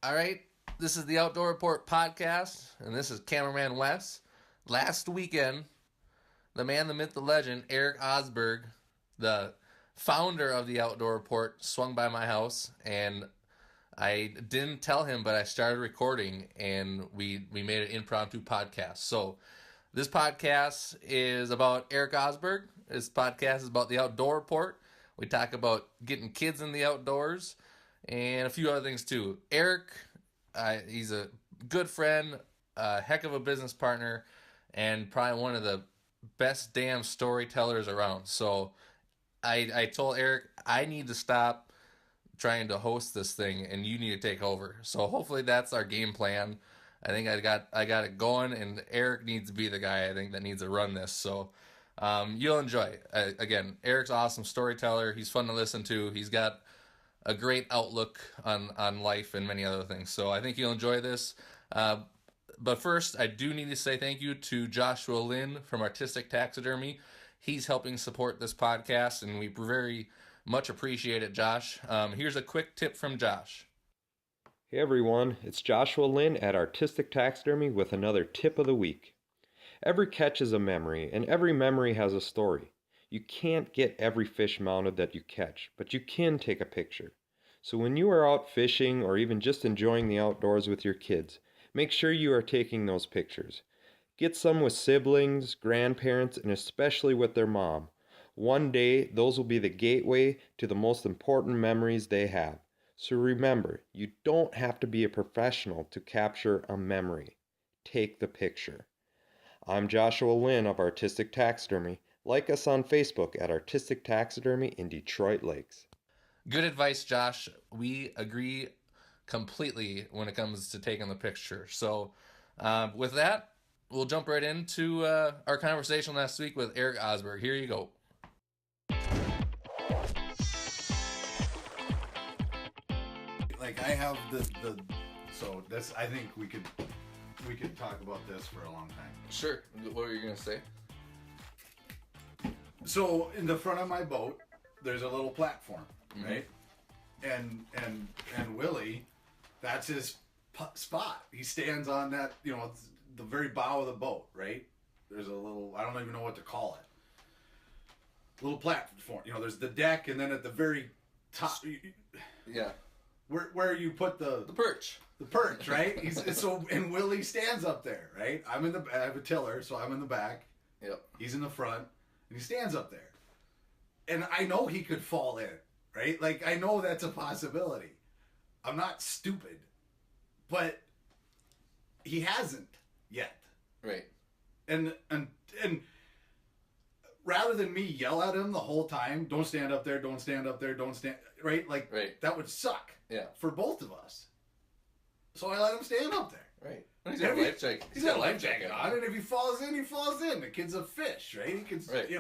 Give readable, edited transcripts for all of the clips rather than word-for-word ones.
All right, this is the Outdoor Report podcast, and this is cameraman Wes. Last weekend, the man, the myth, the legend, Erik Osberg, the founder of the Outdoor Report, swung by my house, and I didn't tell him, but I started recording, and we made an impromptu podcast. So this podcast is about Erik Osberg. This podcast is about the Outdoor Report. We talk about getting kids in the outdoors and a few other things too. Erik, he's a good friend, a heck of a business partner, and probably one of the best damn storytellers around. So I told Erik, I need to stop trying to host this thing and you need to take over. So hopefully that's our game plan. I think I got it going, and Erik needs to be the guy I think that needs to run this. So you'll enjoy. Again, Erik's awesome storyteller. He's fun to listen to. He's got a great outlook on life and many other things. So I think you'll enjoy this. But first, I do need to say thank you to Joshua Lynn from Artistic Taxidermy. He's helping support this podcast, and we very much appreciate it, Josh. Here's a quick tip from Josh. Hey everyone, it's Joshua Lynn at Artistic Taxidermy with another tip of the week. Every catch is a memory, and every memory has a story. You can't get every fish mounted that you catch, but you can take a picture. So when you are out fishing or even just enjoying the outdoors with your kids, make sure you are taking those pictures. Get some with siblings, grandparents, and especially with their mom. One day, those will be the gateway to the most important memories they have. So remember, you don't have to be a professional to capture a memory. Take the picture. I'm Joshua Lynn of Artistic Taxidermy. Like us on Facebook at Artistic Taxidermy in Detroit Lakes. Good advice, Josh. We agree completely when it comes to taking the picture. So with that, we'll jump right into our conversation last week with Erik Osberg. Here you go. Like I have so this, I think we could talk about this for a long time. Sure. What were you gonna say? So in the front of my boat, there's a little platform, right? And Willy, that's his spot. He stands on that, it's the very bow of the boat, right? There's a little, I don't even know what to call it. Little platform. There's the deck, and then at the very top, Yeah. where you put the Perch. The perch, right? And Willy stands up there, right? I have a tiller, so I'm in the back. Yep. He's in the front, and he stands up there. And I know he could fall in, right? Like, I know that's a possibility. I'm not stupid. But he hasn't yet. Right. And rather than me yell at him the whole time, don't stand up there, don't stand up there, don't stand, right? Like, Right. That would suck. Yeah. For both of us. So I let him stand up there. Right. He's got a life jacket. He's got a life jacket on, and if he falls in, he falls in. The kid's a fish, right? He can, Right.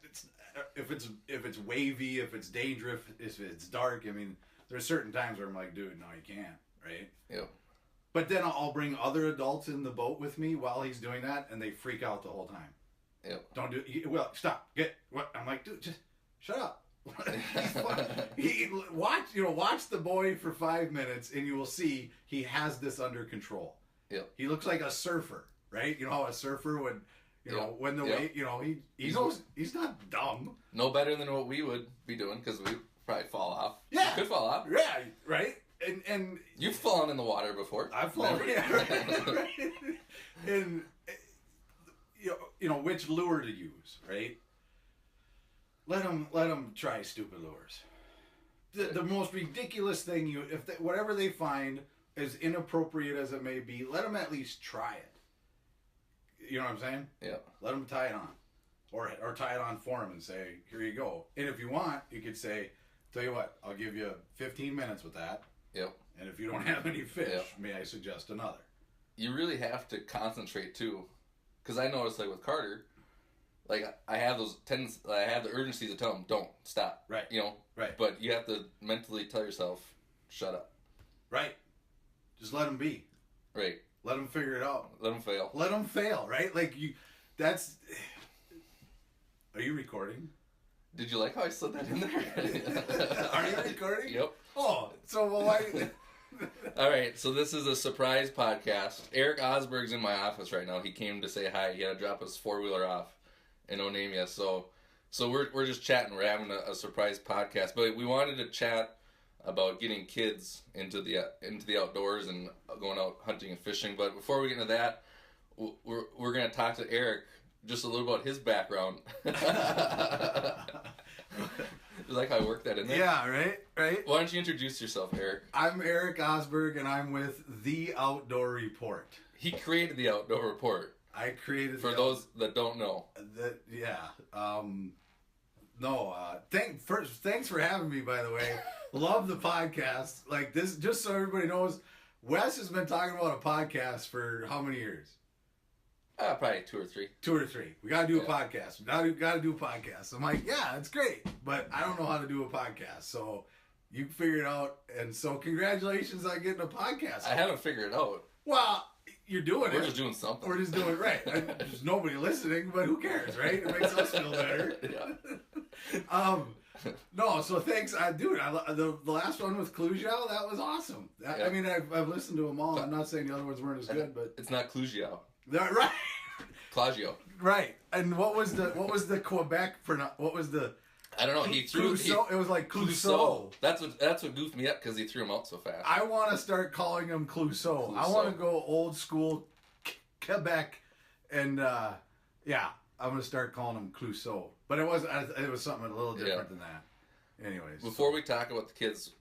It's, if it's wavy, if it's dangerous, if it's dark. I mean, there's certain times where I'm like, dude, no, you can't, right? Yep. But then I'll bring other adults in the boat with me while he's doing that, and they freak out the whole time. Yep. Don't do it. Well, stop. What? I'm like, dude, just shut up. Watch the boy for 5 minutes, and you will see he has this under control. Yep. He looks like a surfer, right? You know how a surfer would, when the wave, he's not dumb. No better than what we would be doing, because we probably fall off. Yeah, You could fall off. Yeah, right. And You've fallen in the water before. I've fallen. Yeah, right. And which lure to use, right? Let them try stupid lures. The most ridiculous thing whatever they find, as inappropriate as it may be, let them at least try it. You know what I'm saying? Yeah. Let them tie it on, or tie it on for them and say, "Here you go." And if you want, you could say, "Tell you what, I'll give you 15 minutes with that." Yep. And if you don't have any fish, may I suggest another? You really have to concentrate too, because I noticed, like with Carter, like I have the urgency to tell him, don't stop. Right. Right. But you have to mentally tell yourself, shut up. Right. Just let them be. Right. Let them figure it out. Let them fail. Let them fail, right? Like are you recording? Did you like how I slid that in there? Are you recording? Yep. Oh, so why? All right, so this is a surprise podcast. Erik Osberg's in my office right now. He came to say hi. He had to drop his 4-wheeler off in Onamia. So we're just chatting. We're having a surprise podcast. But we wanted to chat about getting kids into the outdoors and going out hunting and fishing. But before we get into that, we're going to talk to Erik just a little about his background. You like how I worked that in there? Yeah, right. Why don't you introduce yourself, Erik? I'm Erik Osberg, and I'm with The Outdoor Report. He created the Outdoor Report. I created for those that don't know. Thanks for having me. By the way, love the podcast. Like this, just so everybody knows, Wes has been talking about a podcast for how many years? Probably 2 or 3. 2 or 3. We gotta do a podcast. We gotta do a podcast. I'm like, yeah, it's great, but I don't know how to do a podcast. So you figure it out, and so congratulations on getting a podcast. I haven't figured it out. Well, you're doing it. We're just doing something. We're just doing it right. There's nobody listening, but who cares, right? It makes us feel better. No, so thanks, dude. The last one with Clujao, that was awesome. I mean, I've listened to them all. I'm not saying the other ones weren't as good, but it's not Clujao. Right. Clagio. Right. And what was the Quebec what was the? I don't know. He threw. It was like Clouseau. That's what goofed me up because he threw him out so fast. I want to start calling him Clouseau. I want to go old school Quebec, and I'm gonna start calling him Clouseau. But it was something a little different than that. Anyways, before we talk about the kids,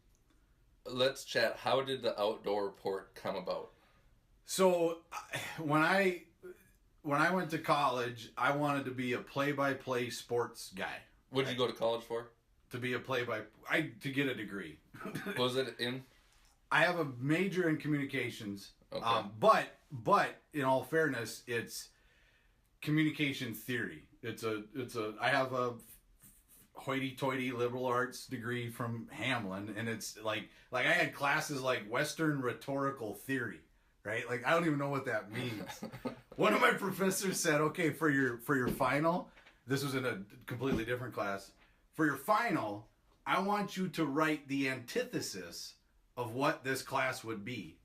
let's chat. How did the Outdoor Report come about? So when I went to college, I wanted to be a play-by-play sports guy. What did you go to college for? To be a to get a degree. Was it in? I have a major in communications. Okay. But in all fairness, it's communication theory. I have a hoity-toity liberal arts degree from Hamlin, and it's like I had classes like Western rhetorical theory. Right? Like, I don't even know what that means. One of my professors said, okay, for your final, this was in a completely different class. For your final, I want you to write the antithesis of what this class would be.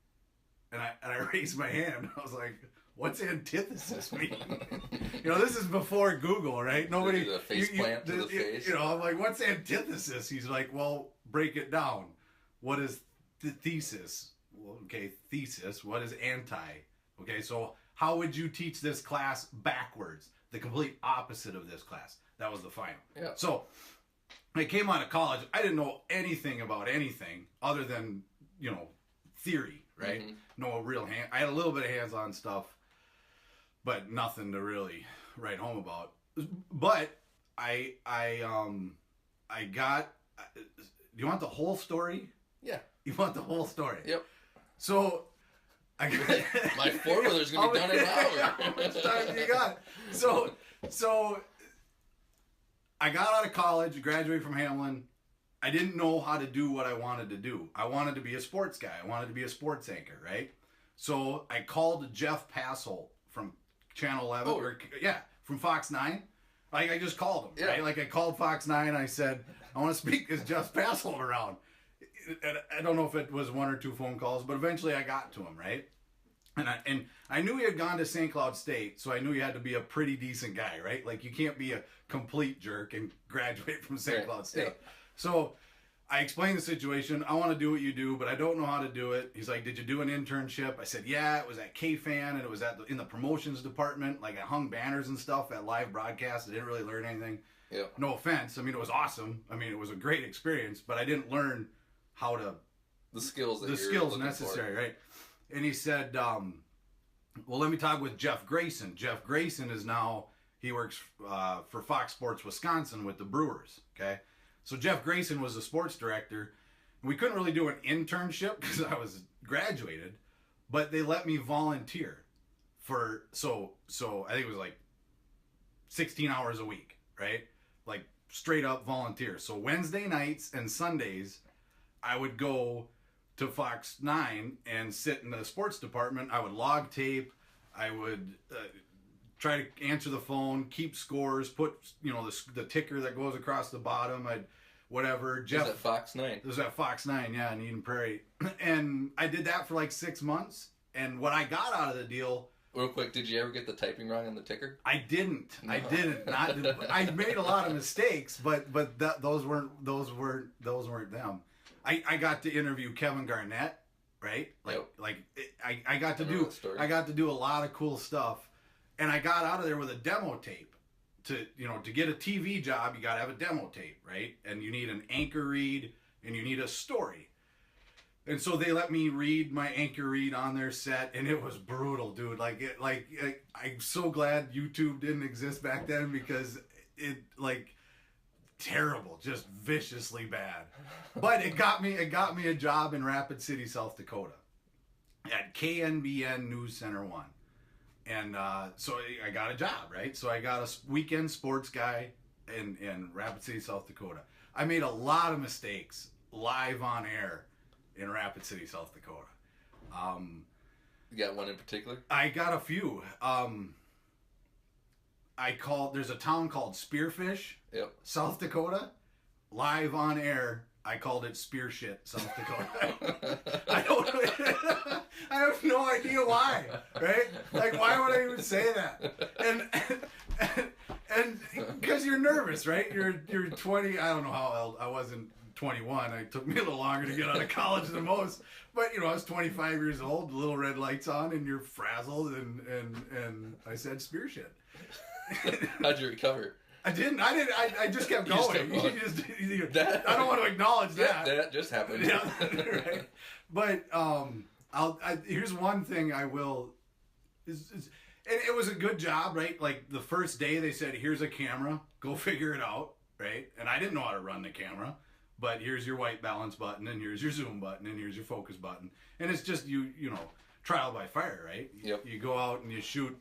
And I raised my hand. I was like, what's antithesis mean? This is before Google, right? Nobody. The face plant to the face. I'm like, what's antithesis? He's like, well, break it down. What is the thesis? Okay, thesis. What is anti? Okay, so how would you teach this class backwards? The complete opposite of this class. That was the final. Yeah. So I came out of college. I didn't know anything about anything other than, theory, right? Mm-hmm. No real I had a little bit of hands-on stuff, but nothing to really write home about. But I got. Do you want the whole story? Yeah. You want the whole story? Yep. So, I got my 4-wheeler's gonna be done in an hour. How much time do you got? So I got out of college, graduated from Hamlin. I didn't know how to do what I wanted to do. I wanted to be a sports guy. I wanted to be a sports anchor, right? So I called Jeff Passolt from Channel 11, from Fox 9. Like, I just called him, right? Like, I called Fox 9. I said, I want to speak. Is Jeff Passolt around? I don't know if it was 1 or 2 phone calls, but eventually I got to him, right? And I knew he had gone to St. Cloud State, so I knew he had to be a pretty decent guy, right? Like, you can't be a complete jerk and graduate from St. Cloud State. Yeah. So I explained the situation. I want to do what you do, but I don't know how to do it. He's like, did you do an internship? I said, yeah, it was at K-Fan, and it was in the promotions department. Like, I hung banners and stuff at live broadcasts. I didn't really learn anything. Yeah. No offense. I mean, it was awesome. I mean, it was a great experience, but I didn't learn how to... The skills necessary, right? And he said, well, let me talk with Jeff Grayson. Jeff Grayson is now, he works for Fox Sports Wisconsin with the Brewers, okay? So Jeff Grayson was the sports director. We couldn't really do an internship because I was graduated, but they let me volunteer for, so I think it was like 16 hours a week, right? Like straight up volunteer. So Wednesday nights and Sundays, I would go to Fox 9 and sit in the sports department. I would log tape. I would try to answer the phone, keep scores, put the ticker that goes across the bottom. Whatever. Jeff. It was at Fox 9. It was at Fox 9, yeah, in Eden Prairie. And I did that for like 6 months, and what I got out of the deal. Real quick, did you ever get the typing wrong on the ticker? I didn't. No. I didn't. I made a lot of mistakes, but those weren't them. I got to interview Kevin Garnett, right? I got to do a lot of cool stuff, and I got out of there with a demo tape. To get a TV job, you got to have a demo tape, right? And you need an anchor read, and you need a story. And so they let me read my anchor read on their set, and it was brutal, dude. I'm so glad YouTube didn't exist back then, because it terrible, just viciously bad. But it got me a job in Rapid City, South Dakota, at KNBN News Center 1. And so I got a job, right? So I got a weekend sports guy in Rapid City, South Dakota. I made a lot of mistakes live on air in Rapid City, South Dakota. You got one in particular? I got a few. There's a town called Spearfish, yep, South Dakota. Live on air, I called it Spearshit, South Dakota. I have no idea why, right? Like, why would I even say that? And because you're nervous, right? You're 20. I don't know how old I wasn't. 21. It took me a little longer to get out of college than most, but I was 25 years old, the little red lights on, and you're frazzled, and I said spear shit. How'd you recover? I didn't. I just kept going. I don't want to acknowledge that. That just happened. Yeah, right. But here's one thing I will. And it was a good job, right? Like the first day they said, "Here's a camera, go figure it out," right? And I didn't know how to run the camera. But here's your white balance button, and here's your zoom button, and here's your focus button. And it's just, trial by fire, right? Yep. You go out and you shoot.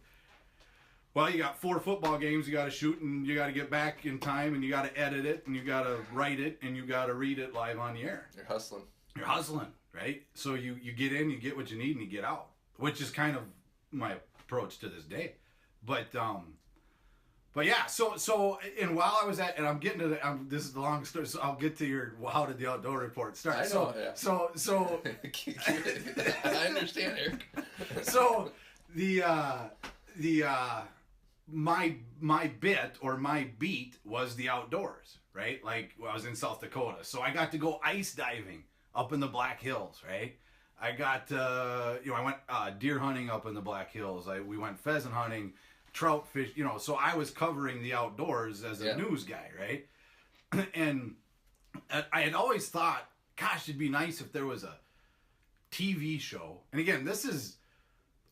Well, you got 4 football games you got to shoot, and you got to get back in time, and you got to edit it, and you got to write it, and you got to read it live on the air. You're hustling. You're hustling, right? So you get in, you get what you need, and you get out, which is kind of my approach to this day. But yeah, so and while I was and I'm getting to this is the long story, so I'll get to how did the outdoor report start? I know, yeah. So I understand, Eric. So my bit or my beat was the outdoors, right? Like I was in South Dakota, so I got to go ice diving up in the Black Hills, right? I got I went deer hunting up in the Black Hills. We went pheasant hunting. Trout fish, so I was covering the outdoors as a news guy, right? And I had always thought, gosh, it'd be nice if there was a TV show. And again, this is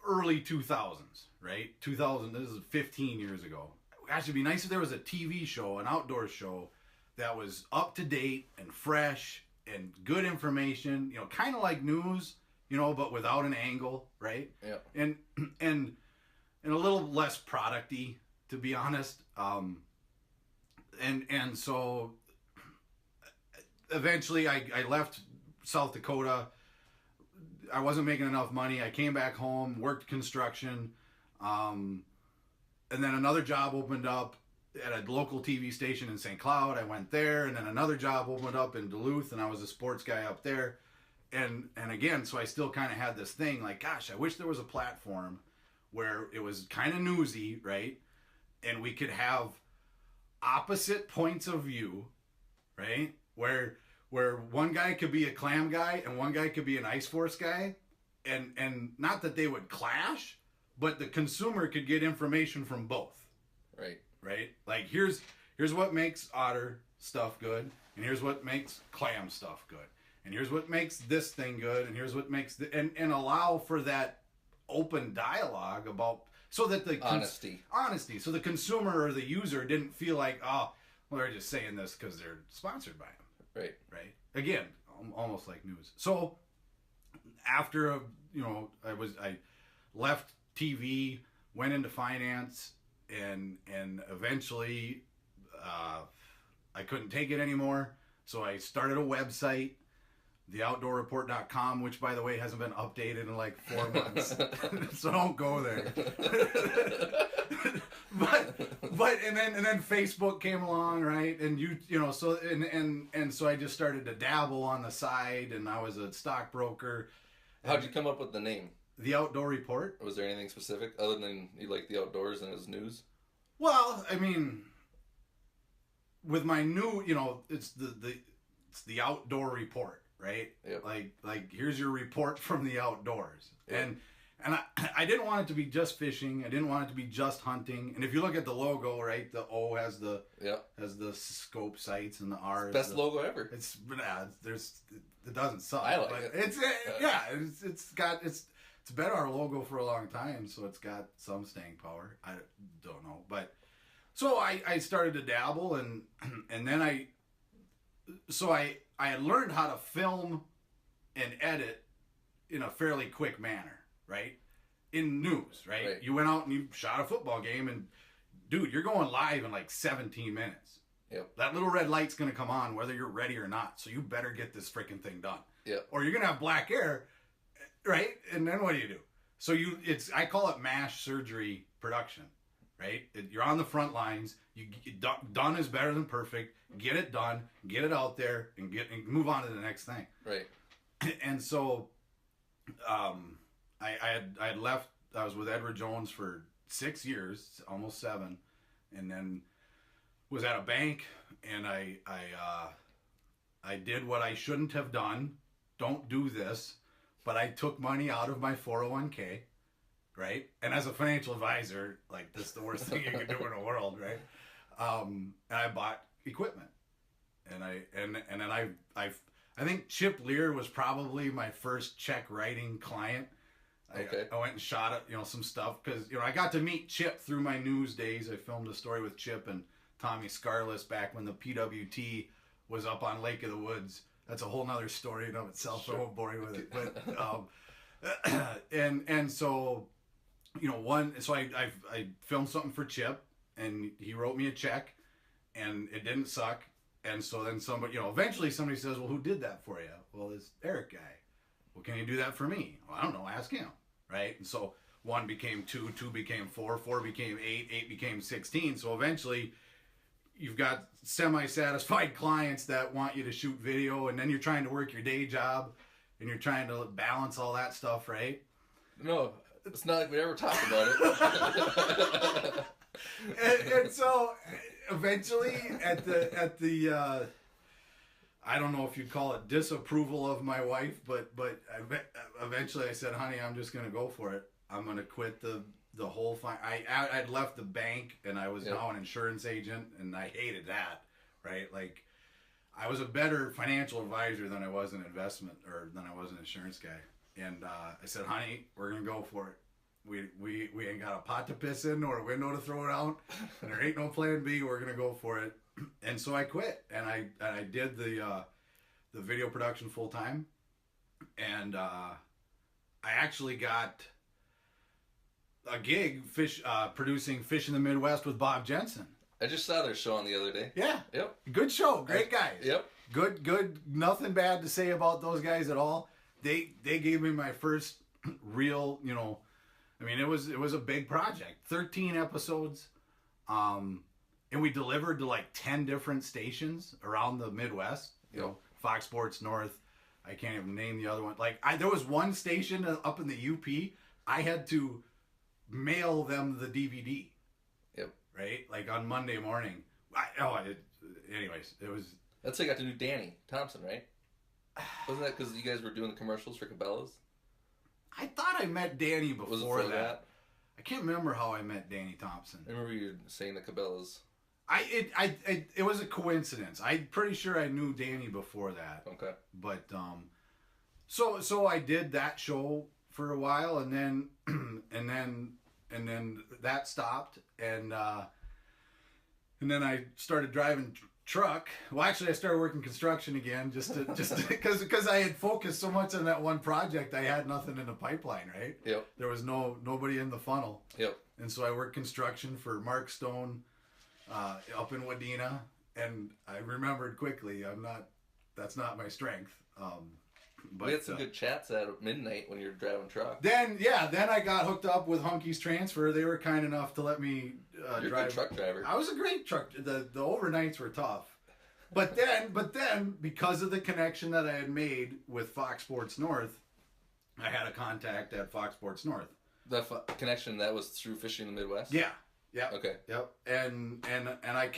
early 2000s, right? 2000, this is 15 years ago. Gosh, it'd be nice if there was a TV show, an outdoor show that was up to date and fresh and good information, kind of like news, but without an angle, right? Yeah. And a little less product-y, to be honest. And so eventually I left South Dakota. I wasn't making enough money. I came back home, worked construction, and then another job opened up at a local TV station in St. Cloud. I went there, and then another job opened up in Duluth, and I was a sports guy up there. And again, so I still kind of had this thing like, gosh, I wish there was a platform where it was kind of newsy, right? And we could have opposite points of view, right? Where one guy could be a clam guy and one guy could be an ice force guy. And not that they would clash, but the consumer could get information from both. Right? Like here's what makes otter stuff good, and here's what makes clam stuff good. And here's what makes this thing good, and here's what makes and allow for that open dialogue about so that the honesty so the consumer or the user didn't feel like, oh, well, they're just saying this because they're sponsored by them, right again, almost like news. So after I left TV, went into finance, and eventually I couldn't take it anymore, so I started a website, theoutdoorreport.com, which by the way hasn't been updated in like 4 months. So don't go there. but and then Facebook came along, right? And so I just started to dabble on the side, and I was a stockbroker, How'd you come up with the name? The Outdoor Report. Was there anything specific other than you like the outdoors and it was news? Well, I mean, with my new, it's the Outdoor Report, right? Yep. Like here's your report from the outdoors. Yep. And I didn't want it to be just fishing. I didn't want it to be just hunting. And if you look at the logo, right, the O has the scope sights and the R is best logo ever. It doesn't suck. I like it. It's been our logo for a long time, so it's got some staying power. I don't know, but so I started to dabble and then I had learned how to film and edit in a fairly quick manner. Right? In news, right? You went out and you shot a football game and, dude, you're going live in like 17 minutes. Yep. That little red light's going to come on whether you're ready or not. So you better get this freaking thing done. Yep. Or you're going to have black air, right? And then what do? So I call it MASH surgery production, right? You're on the front lines. Done is better than perfect. Get it done, get it out there, and move on to the next thing. Right. And so, I had left. I was with Edward Jones for 6 years, almost 7, and then was at a bank, and I did what I shouldn't have done. Don't do this, but I took money out of my 401k, right? And as a financial advisor, like this is the worst thing you can do in the world, right? And I bought equipment, and then I think Chip Lear was probably my first check writing client. Okay. I went and shot some stuff because I got to meet Chip through my news days. I filmed a story with Chip and Tommy Scarless back when the PWT was up on Lake of the Woods. That's a whole nother story in of itself. Sure. I won't bore you with it. But and so so I filmed something for Chip and he wrote me a check and it didn't suck. And so then somebody eventually somebody says, well, who did that for you? Well, this Erik guy. Well, can you do that for me? Well, I don't know. Ask him. Right? And so 1 became 2, 2 became 4, 4 became 8, 8 became 16. So eventually you've got semi-satisfied clients that want you to shoot video, and then you're trying to work your day job and you're trying to balance all that stuff, right? No, it's not like we ever talked about it. and so eventually at the I don't know if you'd call it disapproval of my wife, but eventually I said, honey, I'm just going to go for it. I'm going to quit the whole fine. I'd left the bank and I was now an insurance agent and I hated that, right? Like I was a better financial advisor than I was an investment or than I was an insurance guy. And I said, honey, we're going to go for it. We ain't got a pot to piss in or a window to throw it out and there ain't no plan B. We're going to go for it. And so I quit and I did the video production full time, and I actually got a gig producing Fish in the Midwest with Bob Jensen. I just saw their show on the other day. Yeah. Yep. Good show. Great guys. Yep. Good. Nothing bad to say about those guys at all. They gave me my first real, I mean, it was a big project. 13 episodes. And we delivered to like 10 different stations around the Midwest. Fox Sports North. I can't even name the other one. Like there was one station up in the UP. I had to mail them the DVD. Yep. Right? Like on Monday morning. Anyways, it was. That's how you got to do Danny Thompson, right? Wasn't that because you guys were doing the commercials for Cabela's? I thought I met Danny before that. I can't remember how I met Danny Thompson. I remember you saying the Cabela's. It was a coincidence. I'm pretty sure I knew Danny before that. Okay. But so I did that show for a while, and then that stopped, and then I started driving truck. Well, actually, I started working construction again, just because I had focused so much on that one project, I had nothing in the pipeline, right? Yep. There was nobody in the funnel. Yep. And so I worked construction for Mark Stone. Up in Wadena, and I remembered quickly, that's not my strength. But we had some good chats at midnight when you were driving truck. Then I got hooked up with Hunky's Transfer. They were kind enough to let me You're drive. A good truck driver. I was a great truck. The overnights were tough, but then because of the connection that I had made with Fox Sports North, I contact at Fox Sports North. The connection that was through Fishing in the Midwest? Yeah. Yeah. Okay. Yep. And I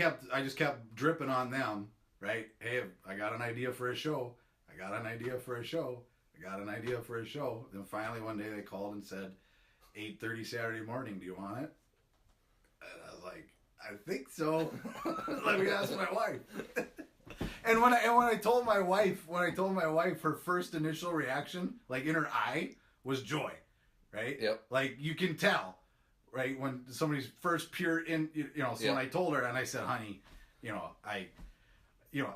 just kept dripping on them, right? Hey, I got an idea for a show. I got an idea for a show. I got an idea for a show. Then finally one day they called and said, 8:30 Saturday morning, do you want it? And I was like, I think so. Let me ask my wife. And when I told my wife, her first initial reaction, like in her eye, was joy, right? Yep. Like you can tell, right, when somebody's first pure in, you know. So Yep. when I told her, and I said, honey,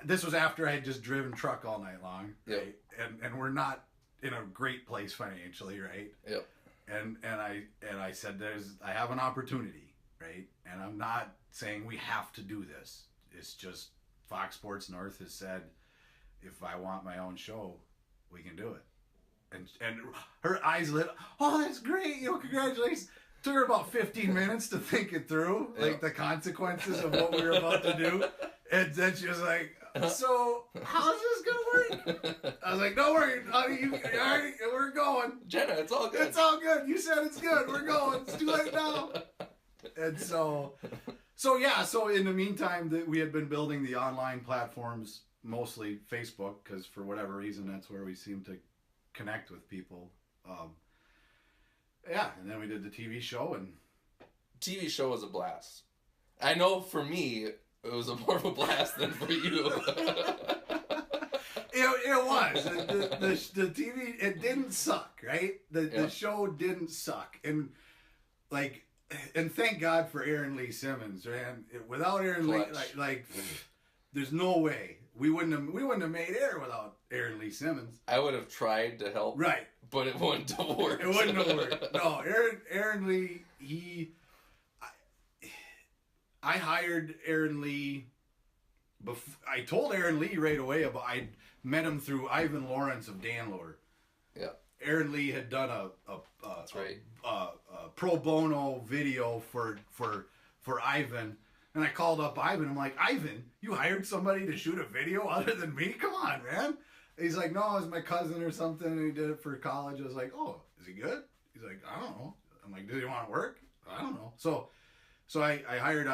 this was after I had just driven truck all night long, right? Yep. And we're not in a great place financially, right? Yep. And I said, I have an opportunity, right? And I'm not saying we have to do this. It's just Fox Sports North has said, if I want my own show, we can do it. And her eyes lit. Oh, that's great! Congratulations. Took her about 15 minutes to think it through, like the consequences of what we were about to do. And then she was like, so how's this gonna work? I was like, don't worry, honey, we're going. Jenna, it's all good. It's all good. You said it's good. We're going. It's too late now. And so in the meantime, we had been building the online platforms, mostly Facebook, because for whatever reason, that's where we seem to connect with people. And then we did the TV show, and TV show was a blast. I know for me, it was more of a blast than for you. It was. The TV, it didn't suck, right? The show didn't suck. And thank God for Aaron Lee Simmons, man. Without Aaron Lee, there's no way. We wouldn't have made air without Aaron Lee Simmons. I would have tried to help. Right. But it wouldn't have worked. It wouldn't have worked. No, Aaron Lee, I hired Aaron Lee. I told Aaron Lee right away I met him through Ivan Lawrence of Danlore. Yeah. Aaron Lee had done That's right. a pro bono video for Ivan, and I called up Ivan. I'm like, Ivan, you hired somebody to shoot a video other than me? Come on, man. He's like, no, it was my cousin or something, and he did it for college. I was like, oh, is he good? He's like, I don't know. I'm like, does he want to work? I don't know. So I hired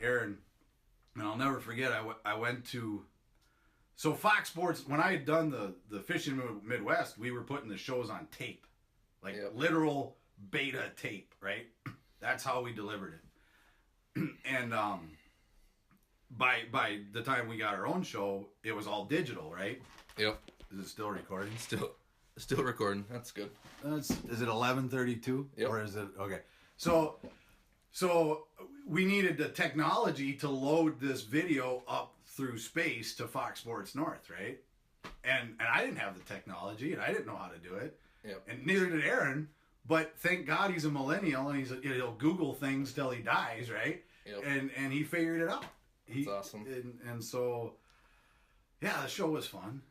Aaron, and I'll never forget. I went to Fox Sports. When I had done the Fishing Midwest, we were putting the shows on tape, literal beta tape, right? That's how we delivered it. And by the time we got our own show, it was all digital, right? Yep. Is it still recording? Still recording. That's good. Is it 11:32? Yep. Or is it okay? So we needed the technology to load this video up through space to Fox Sports North, right? And I didn't have the technology, and I didn't know how to do it. Yep. And neither did Aaron. But thank God he's a millennial, and he'll Google things till he dies, right? Yep. And he figured it out. That's awesome. And so, yeah, the show was fun.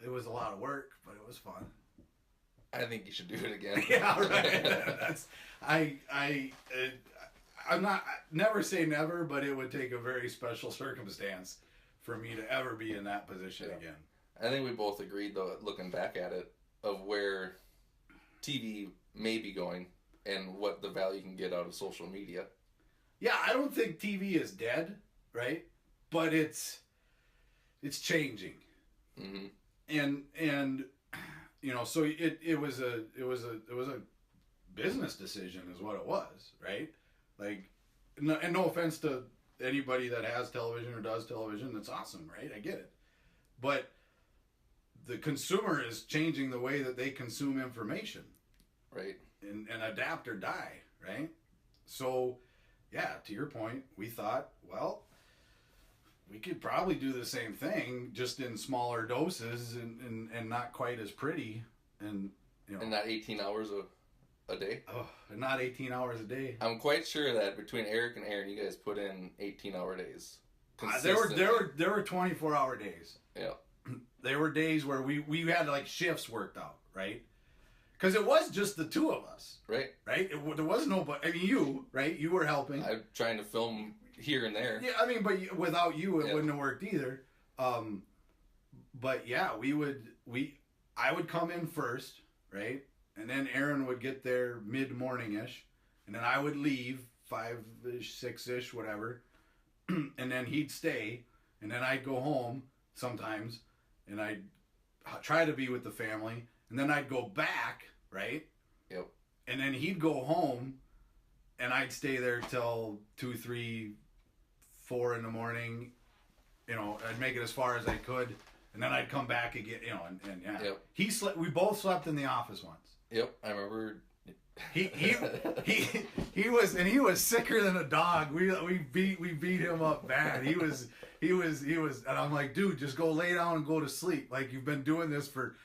It was a lot of work, but it was fun. I think you should do it again. Yeah, right. I'm not, never say never, but it would take a very special circumstance for me to ever be in that position again. I think we both agreed, though, looking back at it, of where TV may be going and what the value you can get out of social media. Yeah, I don't think TV is dead, right? But it's changing. Mm-hmm. And so it was a business decision is what it was, right? And no offense to anybody that has television or does television, that's awesome, right? I get it. But the consumer is changing the way that they consume information. Right. And adapt or die, right? So, yeah, to your point, we thought, well, we could probably do the same thing, just in smaller doses and not quite as pretty. And not 18 hours a day? Oh, and not 18 hours a day. I'm quite sure that between Eric and Aaron, you guys put in 18-hour days. There were 24-hour days. Yeah. There were days where we had shifts worked out, right? Because it was just the two of us. Right. Right? There was nobody. I mean, you, right? You were helping. I'm trying to film here and there. Yeah, I mean, but without you, it wouldn't have worked either. But yeah, I would come in first, right? And then Aaron would get there mid-morning-ish. And then I would leave 5-ish, 6-ish, whatever. And then he'd stay. And then I'd go home sometimes. And I'd try to be with the family. And then I'd go back, right? Yep. And then he'd go home. And I'd stay there till 2, 3, 4 in the morning. You know, I'd make it as far as I could. And then I'd come back again, you know, and yeah. Yep. We both slept in the office once. Yep, I remember. He was sicker than a dog. We beat him up bad. He was, and I'm like, dude, just go lay down and go to sleep. Like, you've been doing this for,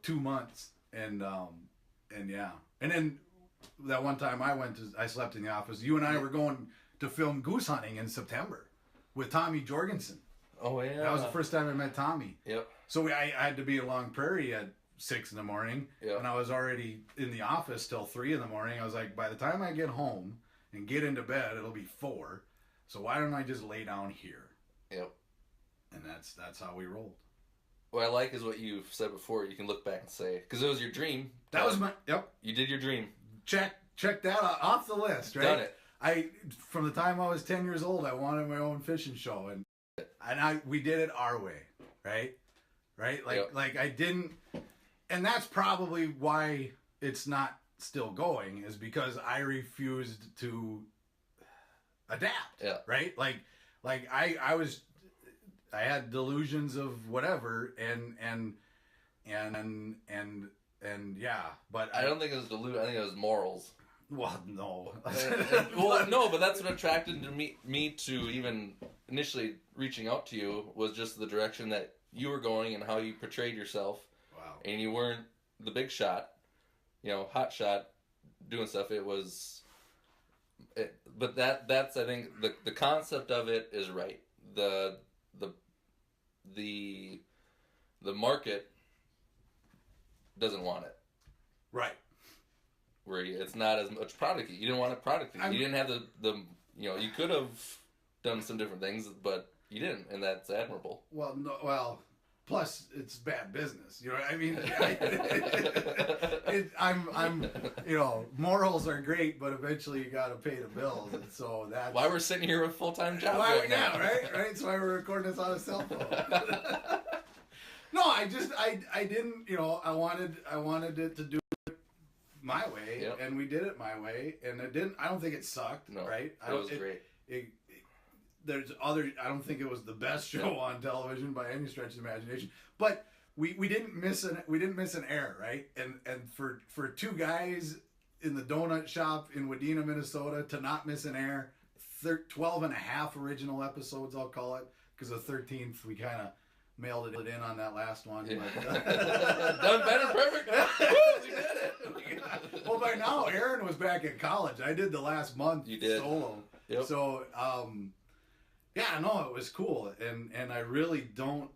2 months, and yeah. And then that one time I slept in the office. You and I were going to film goose hunting in September with Tommy Jorgensen. Oh yeah, that was the first time I met Tommy. Yep. So I had to be at Long Prairie at 6 in the morning, yep. and I was already in the office till 3 in the morning. I was like, by the time I get home and get into bed, it'll be 4. So why don't I just lay down here? Yep. And that's how we rolled. What I like is what you've said before. You can look back and say, because it was your dream. That was my yep. You did your dream. Check that off the list. Right. Done it. From the time I was 10 years old, I wanted my own fishing show, and we did it our way, right? Like I didn't, and that's probably why it's not still going, is because I refused to adapt. Yeah. Right. Like I had delusions of whatever, and yeah, but I don't think it was delusion. I think it was morals. Well, no. Well, no, but that's what attracted me to even initially reaching out to you, was just the direction that you were going and how you portrayed yourself. Wow. And you weren't the big shot, hot shot, doing stuff. It was, but that's I think the concept of it is right. The market doesn't want it. Right. Where it's not as much product. You didn't want a product. You didn't have the you could have done some different things, but you didn't, and that's admirable. Well, no, plus it's bad business. You know what I mean? I'm morals are great, but eventually you got to pay the bills, and so that's why we're sitting here with full-time jobs. Right. So why we're recording this on a cell phone. No, I didn't. I wanted it to do my way, yep. And we did it my way, and it didn't. I don't think it sucked. No, right? It was great. I don't think it was the best show on television by any stretch of the imagination, but we didn't miss an air, right? And for two guys in the donut shop in Wadena, Minnesota, to not miss an air, 12 and a half original episodes, I'll call it, because the 13th we kind of mailed it in on that last one. Yeah. But, done better, perfect. You did it. Well, by now Aaron was back in college. I did the last month solo. Yep. So yeah, no, it was cool, and I really don't.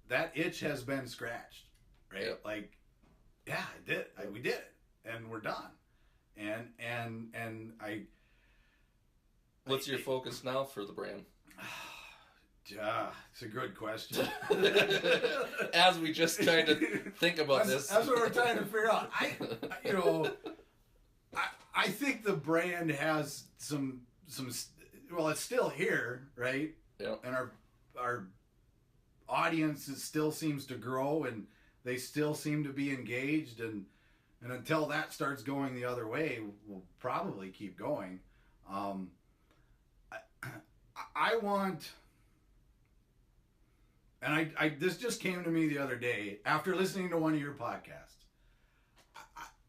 That itch has been scratched, right? Yep. Like, yeah, we did it, and we're done, and I. What's your focus now for the brand? Yeah, it's a good question. As we just tried to think about this, that's what we're trying to figure out. I think the brand has some. Well, it's still here, right? Yeah. And our audience still seems to grow, and they still seem to be engaged, and until that starts going the other way, we'll probably keep going. I want, and I this just came to me the other day after listening to one of your podcasts.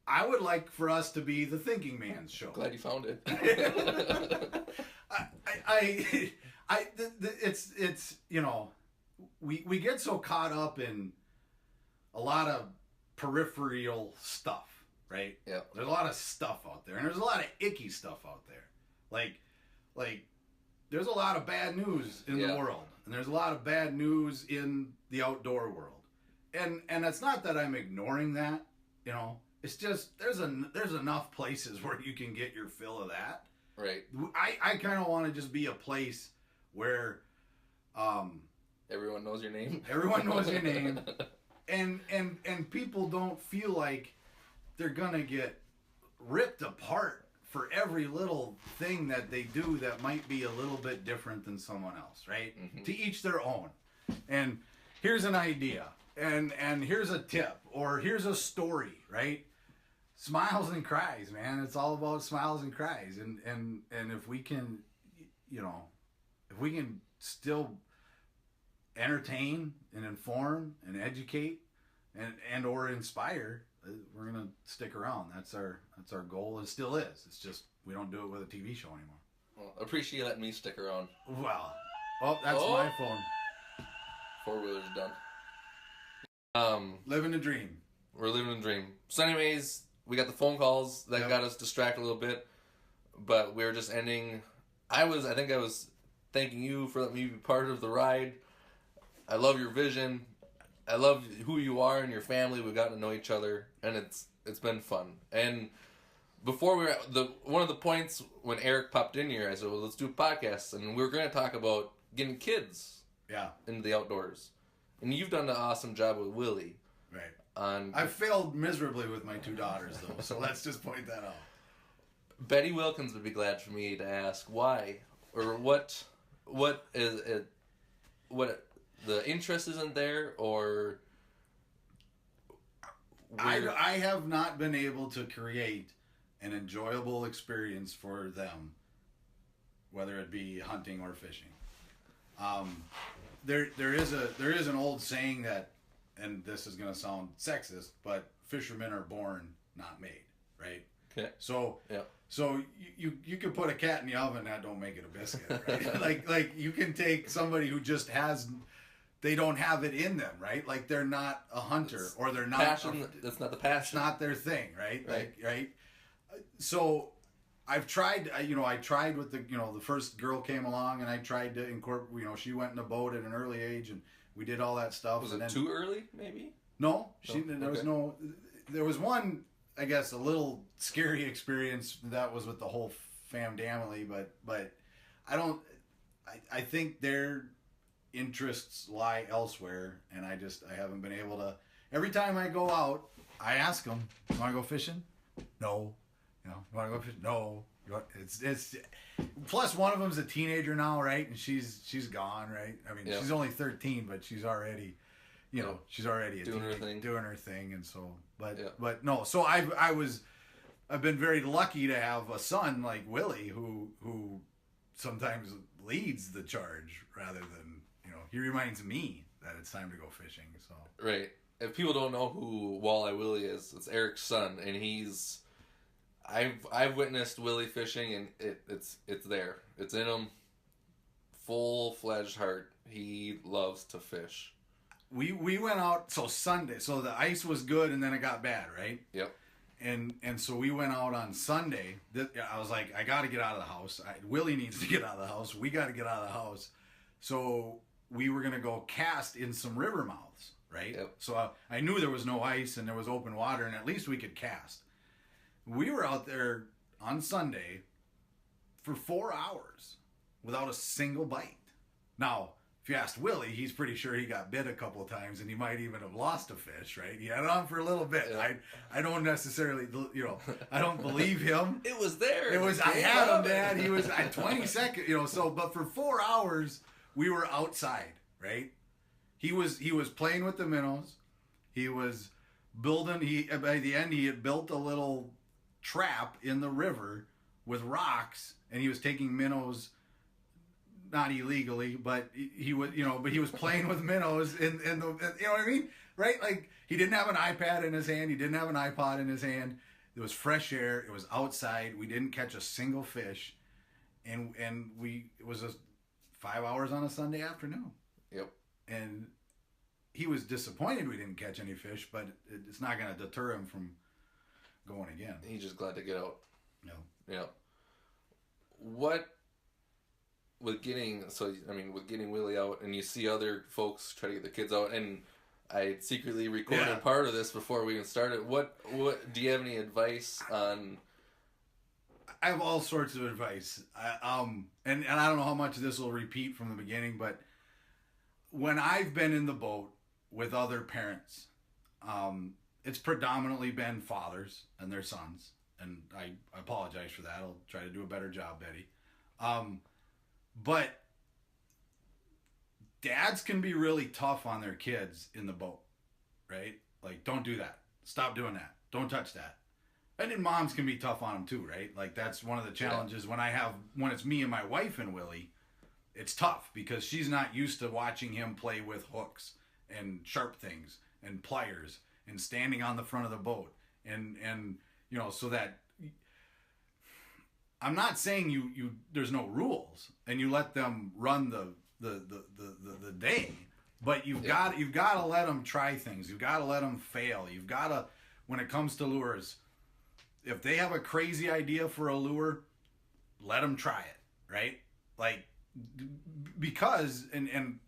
I would like for us to be the Thinking Man's show. Glad you found it. It's we get so caught up in a lot of peripheral stuff, right? Yeah. There's a lot of stuff out there, and there's a lot of icky stuff out there. Like there's a lot of bad news in the world, and there's a lot of bad news in the outdoor world. And it's not that I'm ignoring that, It's just there's enough places where you can get your fill of that. Right. I kind of want to just be a place where everyone knows your name. Everyone knows your name. and people don't feel like they're gonna get ripped apart for every little thing that they do that might be a little bit different than someone else, right? Mm-hmm. To each their own. And here's an idea, and here's a tip, or here's a story, right? Smiles and cries, man. It's all about smiles and cries, and if we can, if we can still entertain and inform and educate and or inspire, we're gonna stick around. That's our goal. It still is. It's just we don't do it with a TV show anymore. Well, appreciate you letting me stick around. Well, that's my phone. 4-wheeler's done. Living a dream. We're living a dream. So anyways, we got the phone calls that got us distracted a little bit, but we were just ending. I think I was thanking you for letting me be part of the ride. I love your vision. I love who you are and your family. We've gotten to know each other, and it's been fun. And before we were one of the points when Erik popped in here, I said, well, let's do a podcast, and we were going to talk about getting kids into the outdoors. And you've done an awesome job with Willy. Right. I've failed miserably with my 2 daughters, though, so let's just point that out. Betty Wilkins would be glad for me to ask why, or what is it, what the interest isn't there, or I have not been able to create an enjoyable experience for them, whether it be hunting or fishing. There is an old saying that, and this is going to sound sexist, but fishermen are born, not made, right? Okay. So you can put a cat in the oven, that don't make it a biscuit, right? like you can take somebody who just they don't have it in them, right? Like they're not a hunter, or they're not passion. That's not the passion. It's not their thing, right? Right. So I've tried. I tried with the first girl came along, and I tried to incorporate. She went in a boat at an early age, and we did all that stuff. Was it too early? Maybe. No, there was one. I guess a little scary experience that was with the whole family, but I think their interests lie elsewhere, and I haven't been able to. Every time I go out, I ask them, "You want to go fishing?" No. You want to go fishing? No. It's plus one of them's a teenager now, right? And she's gone, right? I mean, she's only 13, but she's already, she's already doing her thing, and so, but no. So I've been very lucky to have a son like Willy who sometimes leads the charge rather than he reminds me that it's time to go fishing. So right. If people don't know who Walleye Willy is, it's Erik's son, and I've witnessed Willy fishing, and it's there. It's in him. Full-fledged heart. He loves to fish. We went out Sunday. So the ice was good, and then it got bad, right? Yep. And so we went out on Sunday. I was like, I got to get out of the house. Willy needs to get out of the house. We got to get out of the house. So we were gonna go cast in some river mouths, right? Yep. So I knew there was no ice and there was open water, and at least we could cast. We were out there on Sunday for 4 hours without a single bite. Now, if you asked Willy, he's pretty sure he got bit a couple of times, and he might even have lost a fish, right? He had it on for a little bit. Yeah. I don't necessarily, I don't believe him. It was there. I had him, Dad. He was at 20 seconds, but for 4 hours, we were outside, right? He was playing with the minnows. He was building, by the end, he had built a little trap in the river with rocks, and he was taking minnows, not illegally, but he was playing with minnows in the, you know what I mean? Right? Like, he didn't have an iPad in his hand. He didn't have an iPod in his hand. There was fresh air. It was outside. We didn't catch a single fish. And it was 5 hours on a Sunday afternoon. Yep. And he was disappointed we didn't catch any fish, but it's not going to deter him from going again. He's just glad to get out. No. Yeah. With getting Willy out, and you see other folks try to get the kids out, and I secretly recorded part of this before we even started. What do you have any advice on? I have all sorts of advice. And I don't know how much of this will repeat from the beginning, but when I've been in the boat with other parents It's predominantly been fathers and their sons, and I apologize for that. I'll try to do a better job, Betty. But dads can be really tough on their kids in the boat, right? Like, don't do that. Stop doing that. Don't touch that. And then moms can be tough on them too, right? Like, that's one of the challenges when it's me and my wife and Willy, it's tough because she's not used to watching him play with hooks and sharp things and pliers and standing on the front of the boat. And you know, so that I'm not saying you there's no rules and you let them run the day, but you've got to let them try things. You've got to let them fail. You've got to, when it comes to lures, if they have a crazy idea for a lure, let them try it, right? Like, because and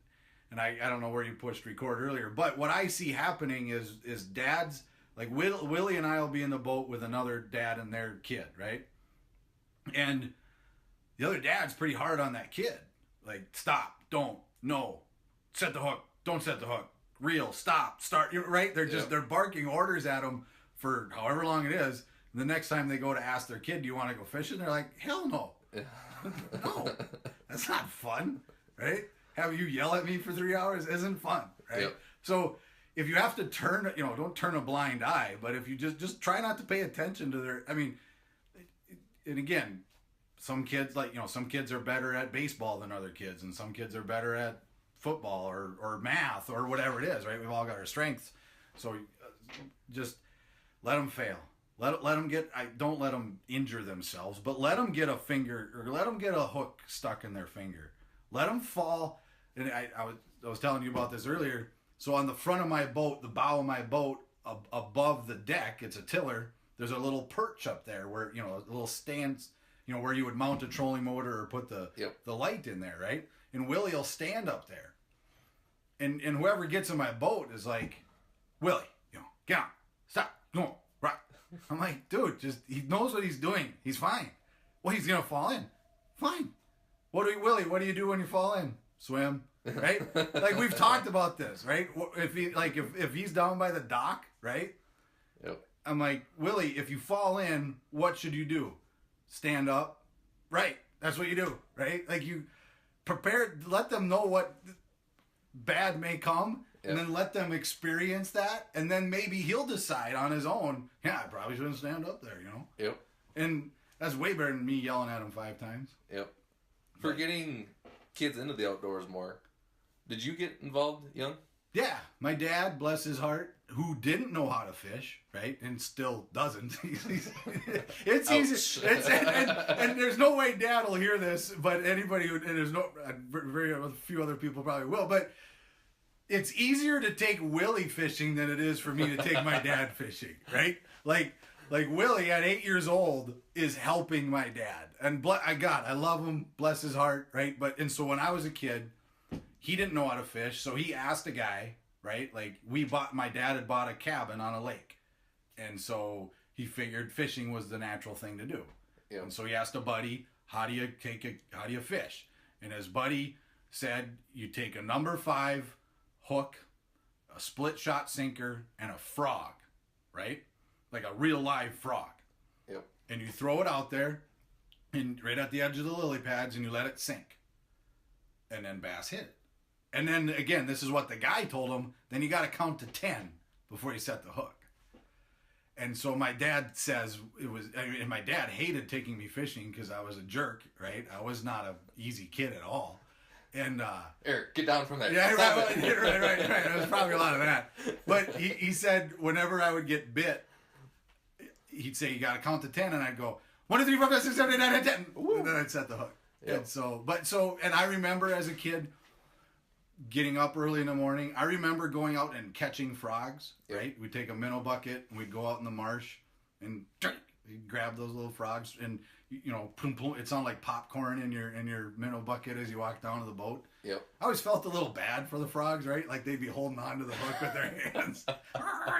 I don't know where you pushed record earlier, but what I see happening is dads, like Willy and I will be in the boat with another dad and their kid, right? And the other dad's pretty hard on that kid. Like, stop, don't, no, set the hook, don't set the hook, reel, stop, start, right? They're barking orders at them for however long it is. And the next time they go to ask their kid, do you want to go fishing? They're like, hell no. No, that's not fun, right? Having you yell at me for 3 hours isn't fun, right? Yep. So if you have to turn, don't turn a blind eye, but if you just try not to pay attention to their, I mean, and again, some kids some kids are better at baseball than other kids, and some kids are better at football or math or whatever it is, right? We've all got our strengths. So just let them fail. Let them don't let them injure themselves, but let them get a finger or let them get a hook stuck in their finger. Let them fall. And I was telling you about this earlier. So on the front of my boat, the bow of my boat, above the deck, it's a tiller. There's a little perch up there where, a little stand, where you would mount a trolling motor or put the light in there, right? And Willy will stand up there. And whoever gets in my boat is like, Willy, get on, stop, no, right. I'm like, dude, he knows what he's doing. He's fine. Well, he's going to fall in. Fine. Willy, what do you do when you fall in? Swim, right? Like, we've talked about this, right? If he's down by the dock, right? Yep. I'm like, Willy, if you fall in, what should you do? Stand up. Right. That's what you do, right? Like, you prepare, let them know what bad may come, and then let them experience that, and then maybe he'll decide on his own, yeah, I probably shouldn't stand up there, Yep. And that's way better than me yelling at him 5 times. Yep. For getting kids into the outdoors more, did you get involved young? Yeah. My dad, bless his heart, who didn't know how to fish, right, and still doesn't. It's easy. And there's no way Dad will hear this, but anybody who, and there's a few other people probably will, but it's easier to take Willy fishing than it is for me to take my dad fishing, right? Like Willy at 8 years old is helping my dad, and I love him, bless his heart, right? And so when I was a kid, he didn't know how to fish, so he asked a guy, right? Like, my dad had bought a cabin on a lake, and so he figured fishing was the natural thing to do. Yep. And so he asked a buddy, how do you fish? And his buddy said, you take a number 5 hook, a split shot sinker, and a frog, right? Like a real live frog. Yep. And you throw it out there, and right at the edge of the lily pads, and you let it sink. And then bass hit it. And then again, this is what the guy told him. Then you got to count to 10 before you set the hook. And so my dad says and my dad hated taking me fishing because I was a jerk, right? I was not an easy kid at all. And Eric, get down from there. Yeah, right. There was probably a lot of that. But he said whenever I would get bit, he'd say you got to count to 10, and I'd go 1, 2, 3, 4, 5, 6, 7, 8, 9, 10, and then I'd set the hook. Yep. And I remember as a kid getting up early in the morning. I remember going out and catching frogs. Yep. Right, we'd take a minnow bucket and we'd go out in the marsh and you'd grab those little frogs, and boom, boom, it sounded like popcorn in your minnow bucket as you walk down to the boat. Yep. I always felt a little bad for the frogs, right? Like they'd be holding on to the hook with their hands,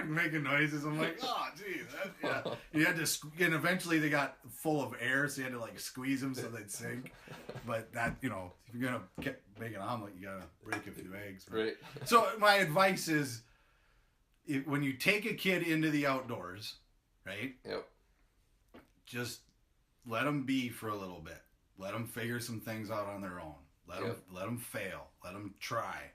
making noises. I'm like, oh, geez, yeah. You had to, and eventually they got full of air, so you had to like squeeze them so they'd sink. But that, if you're gonna make an omelet, you gotta break a few eggs. Right. So my advice is, when you take a kid into the outdoors, right? Yep. Just let them be for a little bit. Let them figure some things out on their own. Let them fail. Let them try.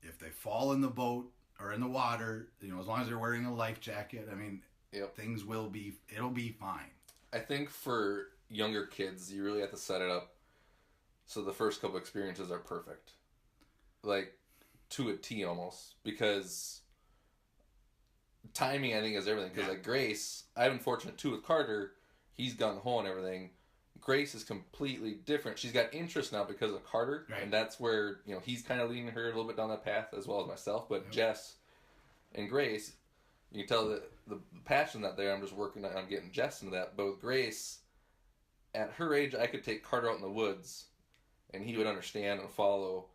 If they fall in the boat or in the water, as long as they're wearing a life jacket, I mean, things it'll be fine. I think for younger kids, you really have to set it up so the first couple experiences are perfect. Like, to a T almost. Because timing, I think, is everything. Because, like, Grace, I've been fortunate, too, with Carter. He's gung-ho and everything. Grace is completely different. She's got interest now because of Carter. Right. And that's where, he's kind of leading her a little bit down that path, as well as myself. But Jess and Grace, you can tell the passion that there. I'm just working on getting Jess into that. But with Grace, at her age, I could take Carter out in the woods, and he would understand and follow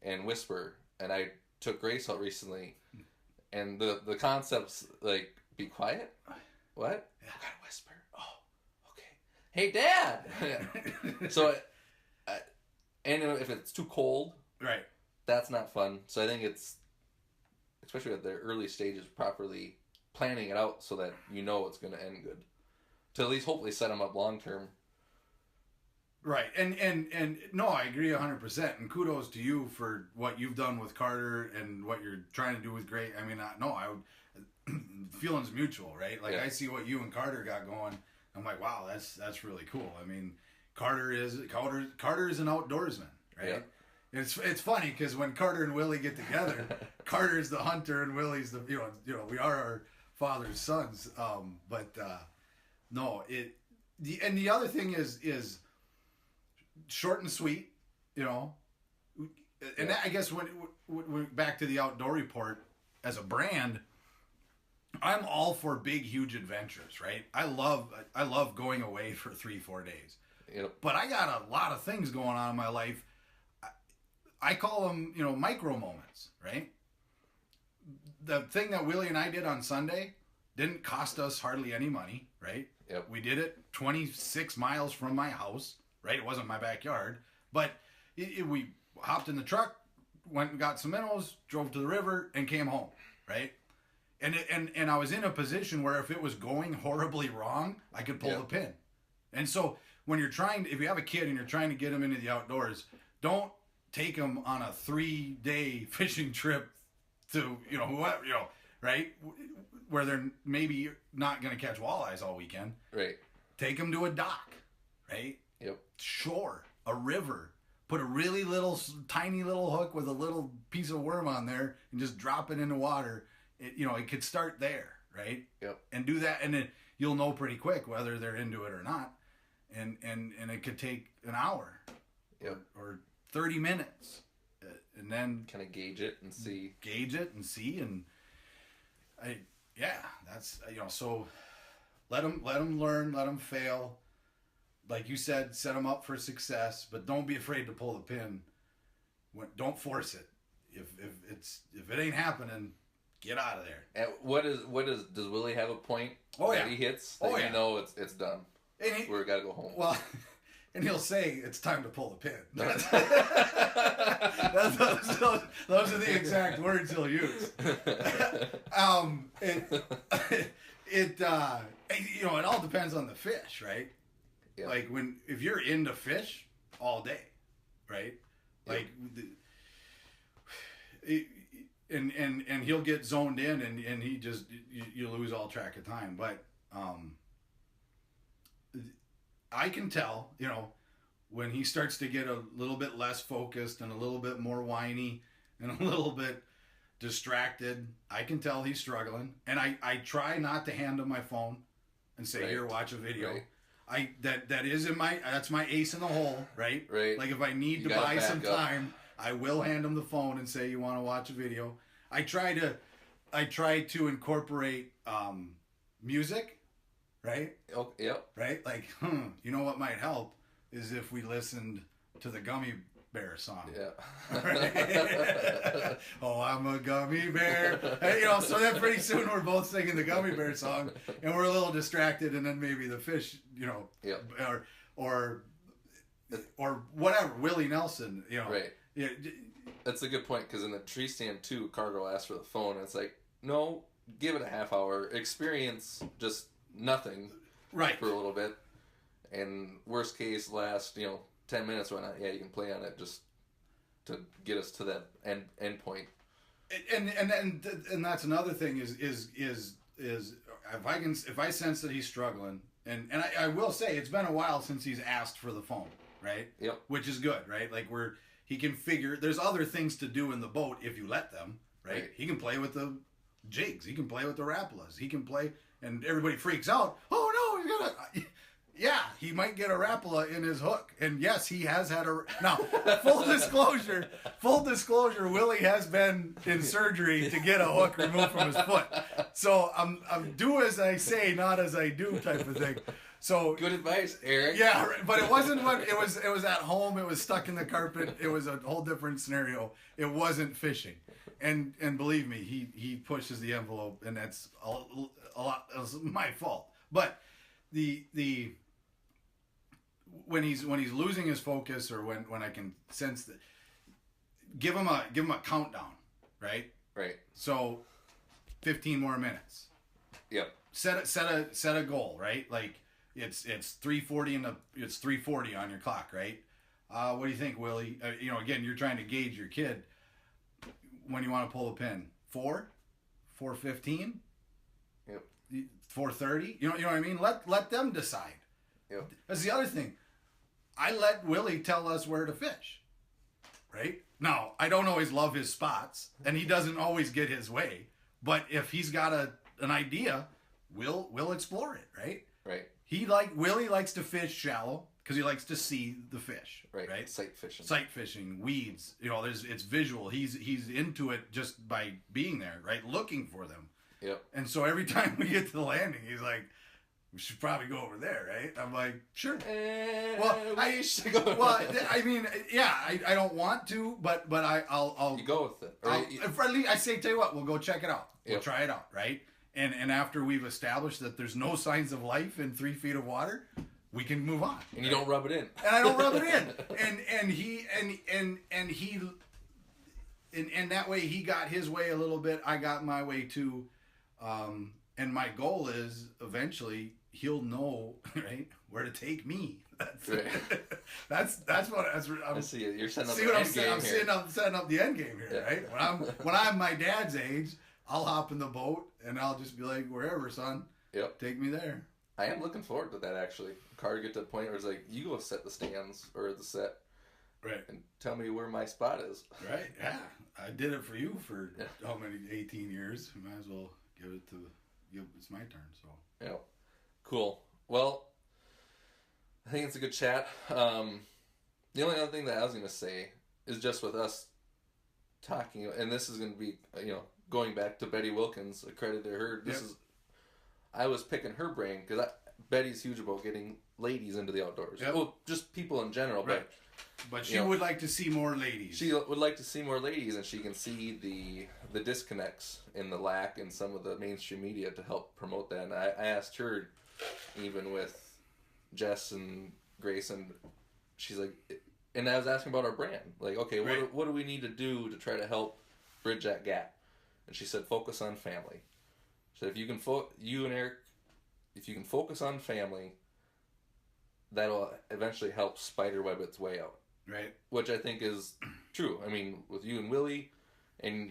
and whisper. And I took Grace out recently, and the concepts, like, be quiet? What? Yeah. I gotta whisper. Oh, okay. Hey, Dad! So, and if it's too cold, right, that's not fun. So I think it's, especially at the early stages, properly planning it out so that it's going to end good. To at least hopefully set them up long term. Right, and no, I agree 100%. And kudos to you for what you've done with Carter and what you're trying to do with Grace. I mean, I would feelings mutual, right? Like I see what you and Carter got going. I'm like, wow, that's really cool. I mean, Carter is an outdoorsman, right? Yeah. It's funny because when Carter and Willy get together, Carter's the hunter and Willy's the we are our father's sons. No, the other thing is short and sweet, and I guess when back to the Outdoor Report as a brand, I'm all for big, huge adventures, right? I love going away for 3-4 days. Yep. But I got a lot of things going on in my life. I call them, micro moments, right? The thing that Willy and I did on Sunday didn't cost us hardly any money, right? Yep. We did it 26 miles from my house, right? It wasn't my backyard, but we hopped in the truck, went and got some minnows, drove to the river, and came home, right? And I was in a position where if it was going horribly wrong, I could pull the pin. And so when if you have a kid and you're trying to get them into the outdoors, don't take them on a 3-day fishing trip to, whoever, right? Where they're maybe not going to catch walleyes all weekend. Right. Take them to a dock, right? Yep. Shore, a river. Put a really tiny little hook with a little piece of worm on there and just drop it in the water. It could start there, right? Yep. And do that, and then you'll know pretty quick whether they're into it or not. And it could take an hour, or 30 minutes, and then kind of gauge it and see. And that's so let them learn, let them fail. Like you said, set them up for success, but don't be afraid to pull the pin. Don't force it. If it ain't happening, get out of there. And does Willy have a point that he hits that it's done? We gotta go home. Well, and he'll say it's time to pull the pin. Those are the exact words he'll use. It all depends on the fish, right? Yeah. Like if you're into fish all day, right? Like and he'll get zoned in and he just you lose all track of time. But I can tell, when he starts to get a little bit less focused and a little bit more whiny and a little bit distracted, I can tell he's struggling. And I try not to hand him my phone and say, here, watch a video. Right. That's my ace in the hole, right? Right. Like if I need to buy some time, I will hand him the phone and say, you want to watch a video? I try to incorporate music, right? Oh, yep. Right? Like, you know what might help is if we listened to the Gummy Bear song. Yeah. Right? Oh, I'm a gummy bear. And, so then pretty soon we're both singing the Gummy Bear song and we're a little distracted, and then maybe the fish, or whatever, Willie Nelson, Right. That's a good point, because in the tree stand too, Carter will ask for the phone, and it's like, no, give it a half hour. Experience just nothing Right. for a little bit. And worst case, last 10 minutes. Why not? Yeah, you can play on it just to get us to that end point. And that's another thing is if I sense that he's struggling, and I will say it's been a while since he's asked for the phone, right? Yep. Which is good, right? Like he can figure there's other things to do in the boat if you let them, right? He can play with the jigs, he can play with the rapalas, he can play, and everybody freaks out. Oh no, he's gonna. Yeah, he might get a rapala in his hook, and yes, he has had a. Now, full disclosure, Willy has been in surgery to get a hook removed from his foot. So I'm do as I say, not as I do, type of thing. So good advice, Eric. Yeah, but it wasn't what it was. It was at home. It was stuck in the carpet. It was a whole different scenario. It wasn't fishing, and believe me, he pushes the envelope, and that's a lot. It was my fault, but the. When he's losing his focus, or when I can sense that, give him a countdown, right? Right. So, 15 more minutes. Yep. Set a goal, right? Like it's 3:40 it's 3:40 on your clock, right? What do you think, Willy? Again, you're trying to gauge your kid when you want to pull a pin. 4:15. Yep. 4:30. You know what I mean? Let them decide. Yep. That's the other thing. I let Willy tell us where to fish, right? Now, I don't always love his spots, and he doesn't always get his way. But if he's got an idea, we'll explore it, right? Right. Willy likes to fish shallow because he likes to see the fish, right? Sight fishing. Sight fishing, weeds. It's visual. He's into it just by being there, right? Looking for them. Yep. And so every time we get to the landing, he's like, we should probably go over there, right? I'm like, sure. We should go. Well, I mean, yeah, I don't want to, but I'll you go with it. I say, tell you what, we'll go check it out. We'll Yep. try it out, right? And after we've established that there's no signs of life in 3 feet of water, we can move on. And you don't rub it in. And I don't rub it in. And that way he got his way a little bit. I got my way too. And my goal is eventually he'll know, right, where to take me. That's what I see it. You're setting up see the what end game I'm here. setting up the end game here, right? When I'm my dad's age, I'll hop in the boat and I'll just be like, wherever, son. Yep. Take me there. I am looking forward to that, actually. Carter get to the point where it's like, you go set the stands or the set. Right. And tell me where my spot is. Right, yeah. I did it for you for how many, 18 years. Might as well it's my turn, so. Yeah. Cool. Well, I think it's a good chat. The only other thing that I was going to say is just with us talking, and this is going to be, going back to Betty Wilkins, a credit to her. I was picking her brain because Betty's huge about getting ladies into the outdoors. Yep. Well, just people in general, right. But she would like to see more ladies. She would like to see more ladies, and she can see the disconnects in the lack in some of the mainstream media to help promote that. And I asked her, even with Jess and Grace, and she's like, and I was asking about our brand. Like, okay, right. what do we need to do to try to help bridge that gap? And she said, focus on family. So if you can, you and Eric, if you can focus on family, that'll eventually help spiderweb its way out. Right. Which I think is true. I mean, with you and Willy, and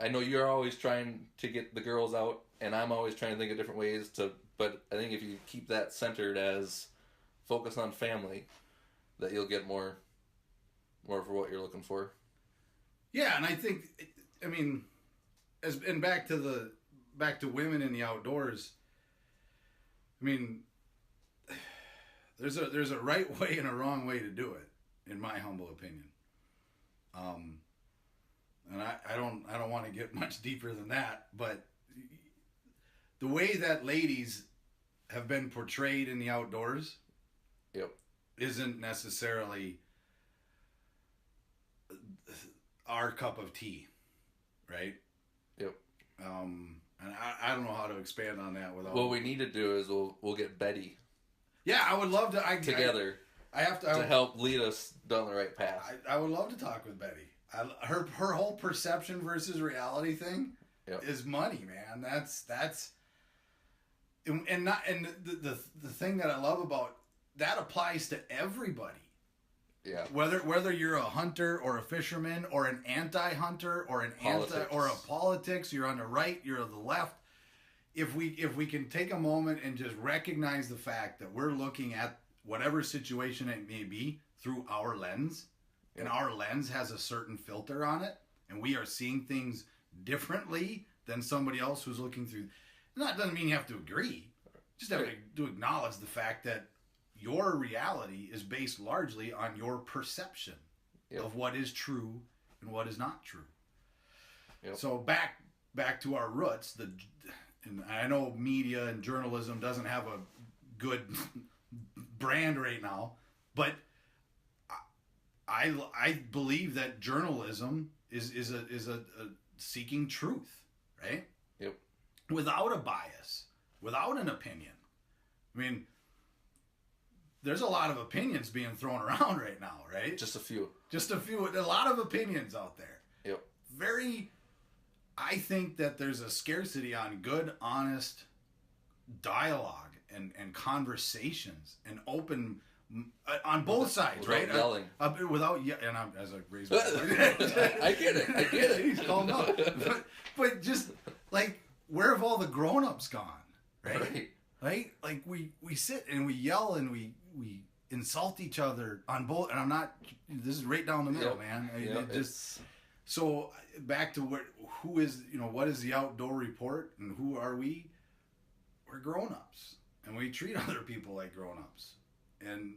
I know you're always trying to get the girls out, and I'm always trying to think of different ways to, but I think if you keep that centered as focus on family, that you'll get more for what you're looking for. Yeah, and I think, I mean, back to women in the outdoors, I mean, there's a right way and a wrong way to do it, in my humble opinion. And I don't want to get much deeper than that, but the way that ladies have been portrayed in the outdoors, isn't necessarily our cup of tea, right? And I don't know how to expand on that without. What we need to do is we'll get Betty. Yeah, I would love to. I have to help lead us down the right path. I would love to talk with Betty. Her whole perception versus reality thing Yep. is money, man. That's and the thing that I love about that applies to everybody. Yeah. Whether you're a hunter or a fisherman or an anti-hunter or or a politics, you're on the right, you're on the left. If we can take a moment and just recognize the fact that we're looking at whatever situation it may be through our lens, and our lens has a certain filter on it, and we are seeing things differently than somebody else who's looking through. And that doesn't mean you have to agree. Just have to acknowledge the fact that your reality is based largely on your perception of what is true and what is not true. Yep. So back to our roots. And I know media and journalism doesn't have a good brand right now, but I believe that journalism is a seeking truth, right? Yep. Without a bias, without an opinion. I mean, there's a lot of opinions being thrown around right now, right? Just a few. A lot of opinions out there. Yep. I think that there's a scarcity on good, honest dialogue and conversations and open on both sides, without right? Yelling. And as I raise my I get it. He's calm up. But just like, where have all the grown-ups gone, right? Right? Like we sit and we yell and we insult each other on both, and this is right down the middle, man. So back to what is the Outdoor Report and who are we? We're grown-ups, and we treat other people like grown-ups, and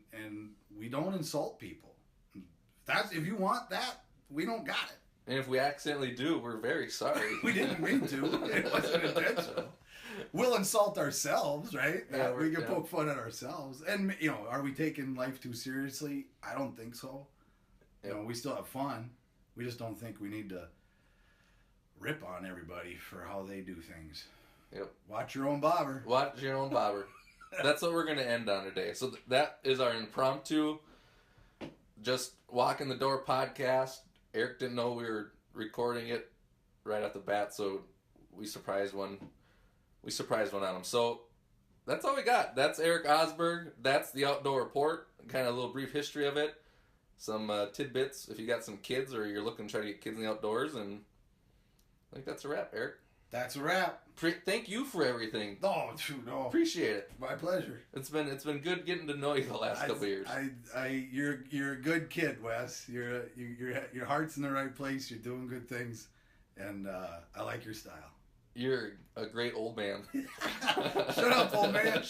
we don't insult people. If you want that, we don't got it. And if we accidentally do, we're very sorry. We didn't mean to. It wasn't intentional. We'll insult ourselves, right? Yeah, we can poke fun at ourselves. And, are we taking life too seriously? I don't think so. We still have fun. We just don't think we need to rip on everybody for how they do things. Yep. Watch your own bobber. Watch your own bobber. That's what we're going to end on today. So that is our impromptu, just walk in the door podcast. Eric didn't know we were recording it right off the bat, so we surprised one on him. So that's all we got. That's Erik Osberg. That's the Outdoor Report. Kind of a little brief history of it. Some tidbits if you got some kids or you're looking to try to get kids in the outdoors. And I think that's a wrap, Eric. That's a wrap. Thank you for everything. Oh, shoot, no. Appreciate it. My pleasure. It's been good getting to know you the last couple of years. You're a good kid, Wes. Your heart's in the right place. You're doing good things, and I like your style. You're a great old man. Shut up, old man.